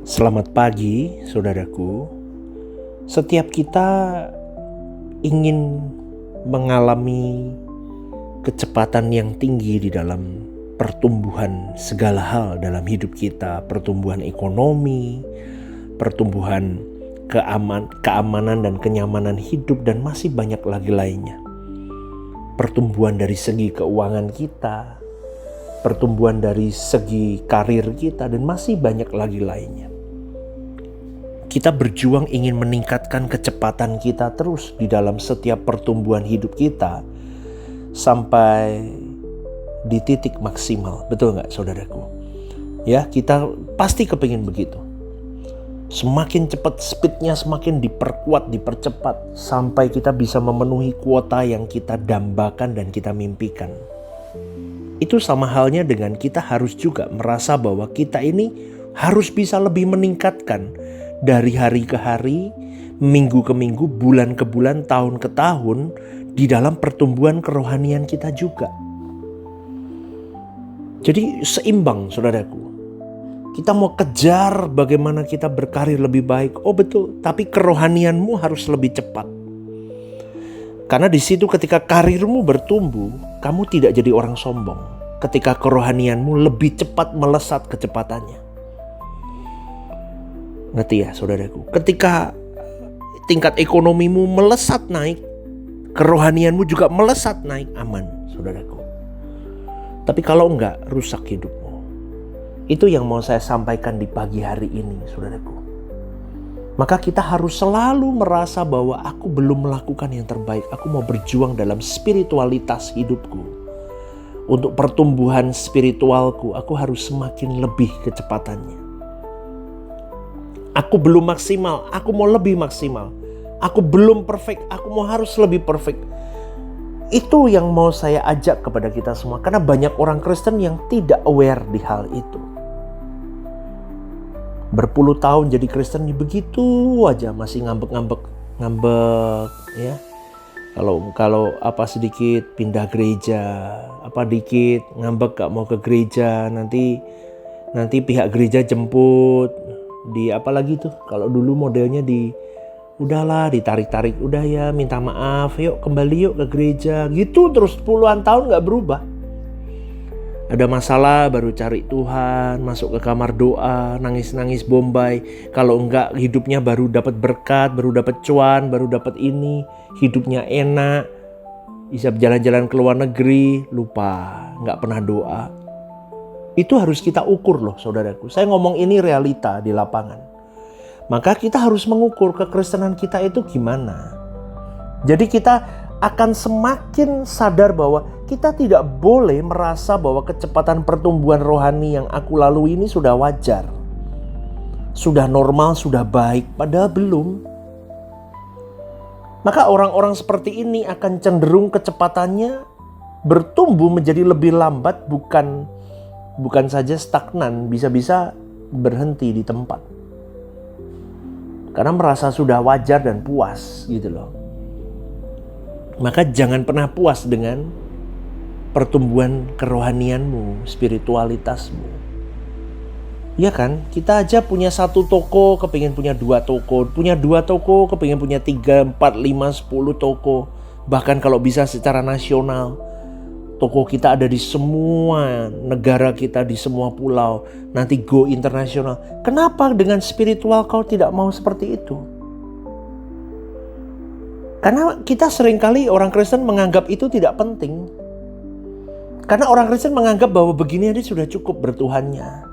Selamat pagi, saudaraku. Setiap kita ingin mengalami kecepatan yang tinggi di dalam pertumbuhan segala hal dalam hidup kita, pertumbuhan ekonomi, pertumbuhan keamanan dan kenyamanan hidup, dan masih banyak lagi lainnya. Pertumbuhan dari segi keuangan kita, pertumbuhan dari segi karir kita, dan masih banyak lagi lainnya. Kita berjuang ingin meningkatkan kecepatan kita terus di dalam setiap pertumbuhan hidup kita sampai di titik maksimal. Betul gak, saudaraku? Ya, kita pasti kepingin begitu. Semakin cepat speednya, semakin diperkuat, dipercepat sampai kita bisa memenuhi kuota yang kita dambakan dan kita mimpikan. Itu sama halnya dengan kita harus juga merasa bahwa kita ini harus bisa lebih meningkatkan dari hari ke hari, minggu ke minggu, bulan ke bulan, tahun ke tahun di dalam pertumbuhan kerohanian kita juga. Jadi seimbang, saudaraku. Kita mau kejar bagaimana kita berkarir lebih baik. Oh betul, tapi kerohanianmu harus lebih cepat. Karena di situ ketika karirmu bertumbuh, kamu tidak jadi orang sombong. Ketika kerohanianmu lebih cepat melesat kecepatannya. Ngerti ya, saudaraku? Ketika tingkat ekonomimu melesat naik, kerohanianmu juga melesat naik, aman, saudaraku. Tapi kalau enggak, rusak hidupmu. Itu yang mau saya sampaikan di pagi hari ini, saudaraku. Maka kita harus selalu merasa bahwa aku belum melakukan yang terbaik. Aku mau berjuang dalam spiritualitas hidupku. Untuk pertumbuhan spiritualku, aku harus semakin lebih kecepatannya. Aku belum maksimal, aku mau lebih maksimal. Aku belum perfect, aku mau harus lebih perfect. Itu yang mau saya ajak kepada kita semua. Karena banyak orang Kristen yang tidak aware di hal itu. Berpuluh tahun jadi Kristen begitu aja masih ngambek ya. Kalau apa sedikit pindah gereja, apa dikit ngambek gak mau ke gereja, nanti pihak gereja jemput. Di apa lagi tuh, kalau dulu modelnya udahlah ditarik-tarik, udah ya minta maaf, yuk kembali yuk ke gereja, gitu terus puluhan tahun gak berubah. Ada masalah baru cari Tuhan, masuk ke kamar doa, nangis-nangis bombay. Kalau enggak hidupnya baru dapat berkat, baru dapat cuan, baru dapat ini, hidupnya enak, bisa jalan-jalan ke luar negeri, lupa, gak pernah doa. Itu harus kita ukur loh, saudaraku. Saya ngomong ini realita di lapangan. Maka kita harus mengukur kekristenan kita itu gimana. Jadi kita akan semakin sadar bahwa kita tidak boleh merasa bahwa kecepatan pertumbuhan rohani yang aku lalui ini sudah wajar. Sudah normal, sudah baik, padahal belum. Maka orang-orang seperti ini akan cenderung kecepatannya bertumbuh menjadi lebih lambat, bukan saja stagnan, bisa-bisa berhenti di tempat. Karena merasa sudah wajar dan puas gitu loh. Maka jangan pernah puas dengan pertumbuhan kerohanianmu, spiritualitasmu. Ya kan, kita aja punya satu toko, kepingin punya dua toko. Punya dua toko, kepingin punya 3, 4, 5, 10 toko. Bahkan kalau bisa secara nasional. Toko kita ada di semua negara kita, di semua pulau. Nanti go internasional. Kenapa dengan spiritual kau tidak mau seperti itu? Karena kita seringkali orang Kristen menganggap itu tidak penting. Karena orang Kristen menganggap bahwa begini aja sudah cukup bertuhannya.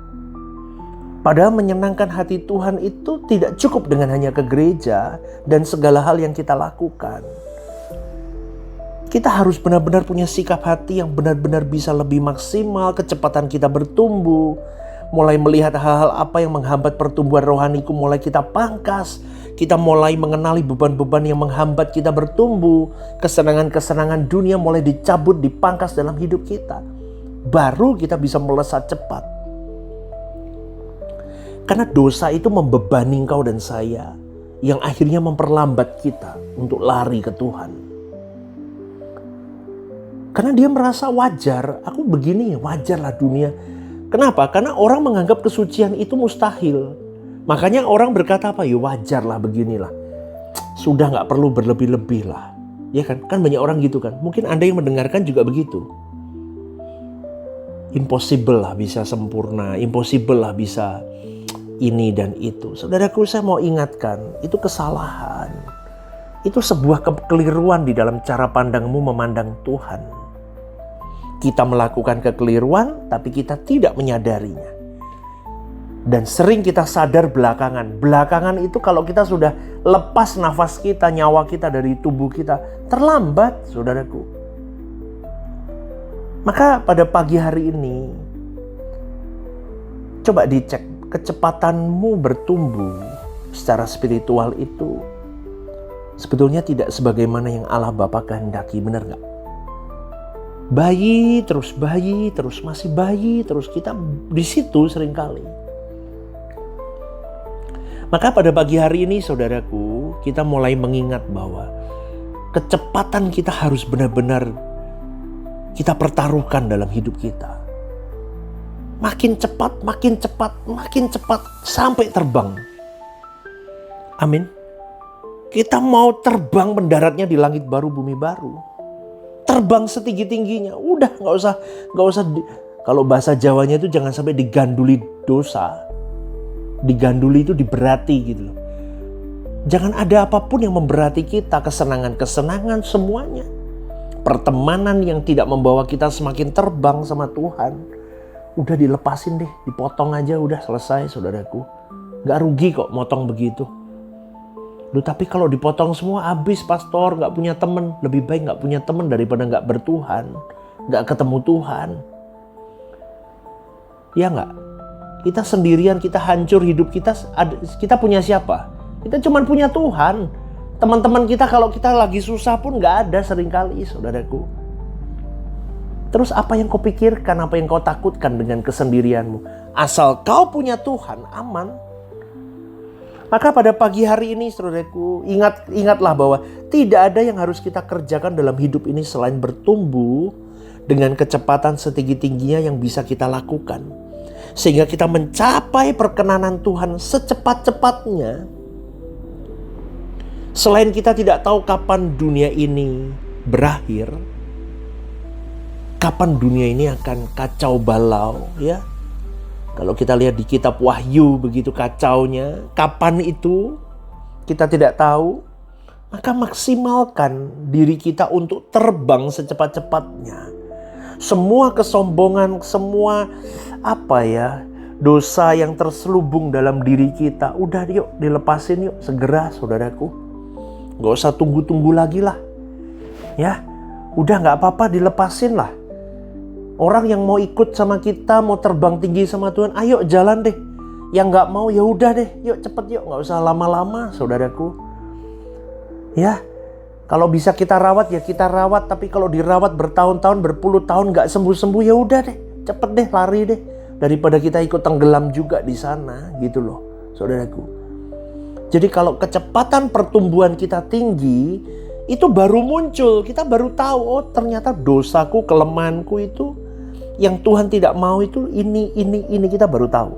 Padahal menyenangkan hati Tuhan itu tidak cukup dengan hanya ke gereja dan segala hal yang kita lakukan. Kita harus benar-benar punya sikap hati yang benar-benar bisa lebih maksimal, kecepatan kita bertumbuh, mulai melihat hal-hal apa yang menghambat pertumbuhan rohaniku mulai kita pangkas, kita mulai mengenali beban-beban yang menghambat kita bertumbuh, kesenangan-kesenangan dunia mulai dicabut, dipangkas dalam hidup kita. Baru kita bisa melesat cepat. Karena dosa itu membebani engkau dan saya, yang akhirnya memperlambat kita untuk lari ke Tuhan. Karena dia merasa wajar, aku begini wajarlah dunia. Kenapa? Karena orang menganggap kesucian itu mustahil. Makanya orang berkata apa? Ya wajar lah beginilah. Sudah gak perlu berlebih-lebih lah. Ya kan? Kan banyak orang gitu kan. Mungkin Anda yang mendengarkan juga begitu. Impossible lah bisa sempurna. Impossible lah bisa ini dan itu. Saudaraku, saya mau ingatkan. Itu kesalahan. Itu sebuah kekeliruan di dalam cara pandangmu memandang Tuhan. Kita melakukan kekeliruan, tapi kita tidak menyadarinya. Dan sering kita sadar belakangan. Belakangan itu kalau kita sudah lepas nafas kita, nyawa kita dari tubuh kita, terlambat, saudaraku. Maka pada pagi hari ini, coba dicek kecepatanmu bertumbuh secara spiritual itu sebetulnya tidak sebagaimana yang Allah Bapa kehendaki, benar gak? Bayi terus, masih bayi terus, kita di situ seringkali. Maka pada pagi hari ini saudaraku, kita mulai mengingat bahwa kecepatan kita harus benar-benar kita pertaruhkan dalam hidup kita. Makin cepat sampai terbang. Amin. Kita mau terbang mendaratnya di langit baru, bumi baru. Terbang setinggi-tingginya. Udah gak usah kalau bahasa Jawanya itu jangan sampai diganduli dosa. Diganduli itu diberati gitu loh. Jangan ada apapun yang memberati kita, kesenangan-kesenangan semuanya. Pertemanan yang tidak membawa kita semakin terbang sama Tuhan. Udah dilepasin deh, dipotong aja udah selesai saudaraku. Gak rugi kok motong begitu. Loh, tapi kalau dipotong semua habis pastor, gak punya teman. Lebih baik gak punya teman daripada gak bertuhan. Gak ketemu Tuhan. Ya gak? Kita sendirian, kita hancur hidup kita. Kita punya siapa? Kita cuma punya Tuhan. Teman-teman kita kalau kita lagi susah pun gak ada seringkali saudaraku. Terus apa yang kau pikirkan, apa yang kau takutkan dengan kesendirianmu? Asal kau punya Tuhan, aman. Maka pada pagi hari ini saudaraku, ingatlah bahwa tidak ada yang harus kita kerjakan dalam hidup ini selain bertumbuh dengan kecepatan setinggi-tingginya yang bisa kita lakukan. Sehingga kita mencapai perkenanan Tuhan secepat-cepatnya. Selain kita tidak tahu kapan dunia ini berakhir, kapan dunia ini akan kacau balau, ya. Kalau kita lihat di kitab Wahyu begitu kacaunya, kapan itu kita tidak tahu. Maka maksimalkan diri kita untuk terbang secepat-cepatnya. Semua kesombongan, semua dosa yang terselubung dalam diri kita, udah yuk dilepasin yuk segera saudaraku. Gak usah tunggu-tunggu lagi lah. Ya, udah gak apa-apa dilepasin lah. Orang yang mau ikut sama kita, mau terbang tinggi sama Tuhan, ayo jalan deh. Yang gak mau ya udah deh, yuk cepet yuk, gak usah lama-lama saudaraku. Ya, kalau bisa kita rawat ya kita rawat, tapi kalau dirawat bertahun-tahun, berpuluh tahun gak sembuh-sembuh ya udah deh, cepet deh lari deh. Daripada kita ikut tenggelam juga di sana gitu loh saudaraku. Jadi kalau kecepatan pertumbuhan kita tinggi, itu baru muncul, kita baru tahu, oh ternyata dosaku, kelemahanku itu yang Tuhan tidak mau itu ini kita baru tahu.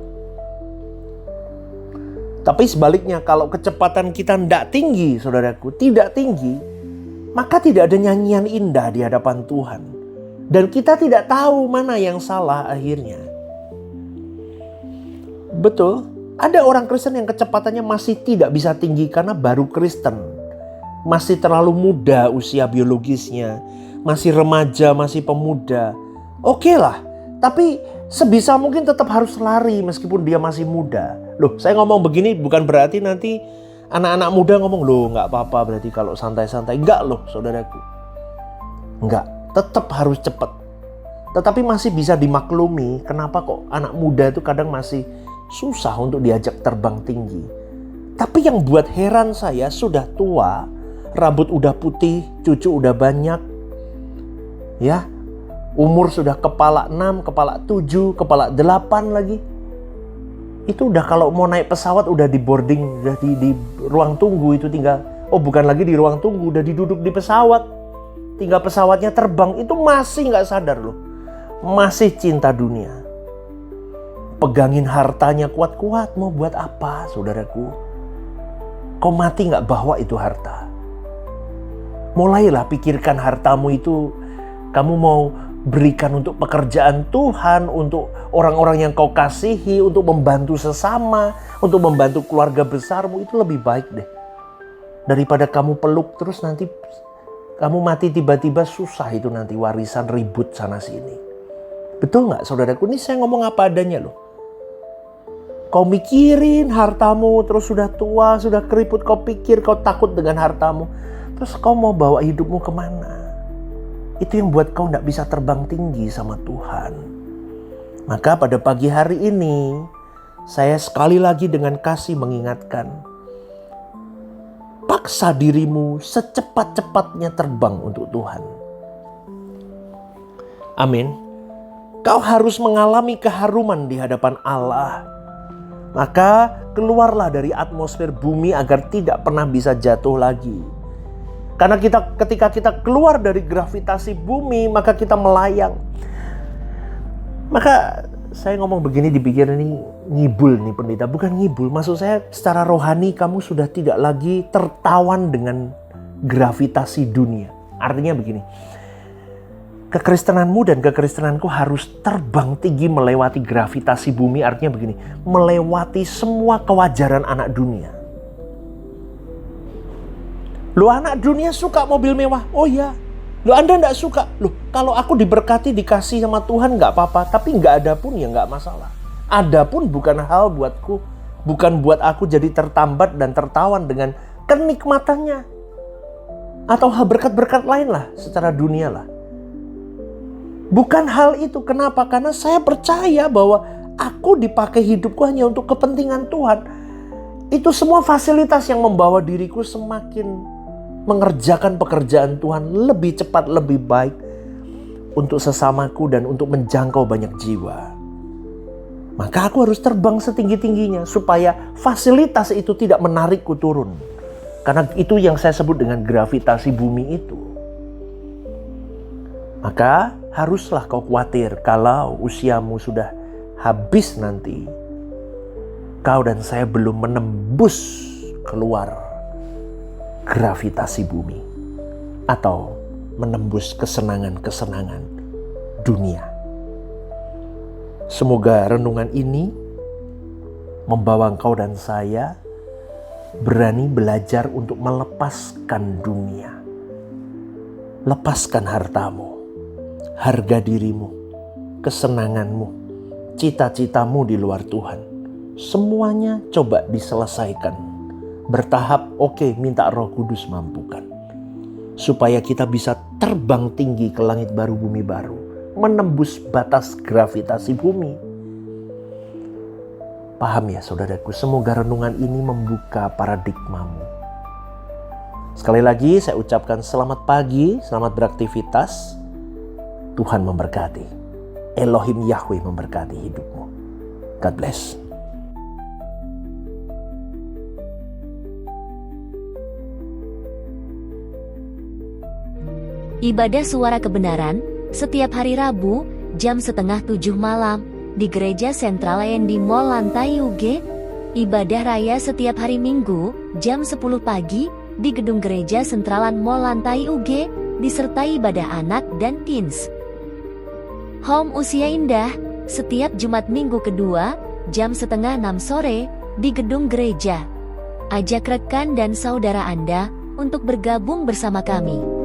Tapi sebaliknya kalau kecepatan kita tidak tinggi saudaraku, tidak tinggi, maka tidak ada nyanyian indah di hadapan Tuhan. Dan kita tidak tahu mana yang salah akhirnya. Betul, ada orang Kristen yang kecepatannya masih tidak bisa tinggi karena baru Kristen. Masih terlalu muda usia biologisnya, masih remaja, masih pemuda. Oke lah, tapi sebisa mungkin tetap harus lari meskipun dia masih muda. Loh, saya ngomong begini bukan berarti nanti anak-anak muda ngomong, loh gak apa-apa berarti kalau santai-santai. Enggak loh saudaraku. Enggak, tetap harus cepat. Tetapi masih bisa dimaklumi kenapa kok anak muda itu kadang masih susah untuk diajak terbang tinggi. Tapi yang buat heran saya, sudah tua, rambut udah putih, cucu udah banyak, ya, umur sudah kepala 6, kepala 7, kepala 8 lagi. Itu udah kalau mau naik pesawat udah di boarding, udah di ruang tunggu itu tinggal, oh bukan lagi di ruang tunggu, udah diduduk di pesawat. Tinggal pesawatnya terbang, itu masih gak sadar loh. Masih cinta dunia. pegangin hartanya kuat-kuat, mau buat apa saudaraku? Kau mati gak bawa itu harta. Mulailah pikirkan hartamu itu kamu mau berikan untuk pekerjaan Tuhan, untuk orang-orang yang kau kasihi, untuk membantu sesama, untuk membantu keluarga besarmu. Itu lebih baik deh. Daripada kamu peluk terus nanti kamu mati tiba-tiba susah itu nanti warisan ribut sana sini. Betul gak saudaraku? Ini saya ngomong apa adanya loh. Kau mikirin hartamu terus sudah tua, sudah keriput, kau pikir, kau takut dengan hartamu. Terus kau mau bawa hidupmu kemana? Itu yang buat kau gak bisa terbang tinggi sama Tuhan. Maka pada pagi hari ini saya sekali lagi dengan kasih mengingatkan. Paksa dirimu secepat-cepatnya terbang untuk Tuhan. Amin. Kau harus mengalami keharuman di hadapan Allah. Maka keluarlah dari atmosfer bumi agar tidak pernah bisa jatuh lagi. Karena ketika kita keluar dari gravitasi bumi, maka kita melayang. Maka saya ngomong begini dipikir ini ngibul nih pendeta. Bukan ngibul, maksud saya secara rohani kamu sudah tidak lagi tertawan dengan gravitasi dunia. Artinya begini, kekristenanmu dan kekristenanku harus terbang tinggi melewati gravitasi bumi. Artinya begini, melewati semua kewajaran anak dunia. Loh, anak dunia suka mobil mewah. Oh ya. Loh, Anda enggak suka. Loh, kalau aku diberkati, dikasih sama Tuhan enggak apa-apa. Tapi enggak ada pun ya enggak masalah. Ada pun bukan hal buatku. Bukan buat aku jadi tertambat dan tertawan dengan kenikmatannya. Atau hal berkat-berkat lain lah secara dunia lah. Bukan hal itu. Kenapa? Karena saya percaya bahwa aku dipakai hidupku hanya untuk kepentingan Tuhan. Itu semua fasilitas yang membawa diriku semakin mengerjakan pekerjaan Tuhan lebih cepat, lebih baik untuk sesamaku dan untuk menjangkau banyak jiwa. Maka aku harus terbang setinggi-tingginya supaya fasilitas itu tidak menarikku turun. Karena itu yang saya sebut dengan gravitasi bumi itu. Maka haruslah kau khawatir kalau usiamu sudah habis nanti. Kau dan saya belum menembus keluar gravitasi bumi atau menembus kesenangan-kesenangan dunia. Semoga renungan ini membawa engkau dan saya berani belajar untuk melepaskan dunia. Lepaskan hartamu, harga dirimu, kesenanganmu, cita-citamu di luar Tuhan. Semuanya coba diselesaikan. Bertahap, oke, minta Roh Kudus mampukan. Supaya kita bisa terbang tinggi ke langit baru, bumi baru. Menembus batas gravitasi bumi. Paham ya saudaraku, semoga renungan ini membuka paradigmamu. Sekali lagi saya ucapkan selamat pagi, selamat beraktivitas. Tuhan memberkati. Elohim Yahweh memberkati hidupmu. God bless. Ibadah Suara Kebenaran setiap hari Rabu jam 6:30 malam di Gereja Sentral di Mall Lantai UG. Ibadah Raya setiap hari Minggu jam 10 pagi di Gedung Gereja Sentralan Mall Lantai UG disertai ibadah anak dan teens. Home Usia Indah setiap Jumat Minggu kedua jam 5:30 sore di Gedung Gereja. Ajak rekan dan saudara Anda untuk bergabung bersama kami.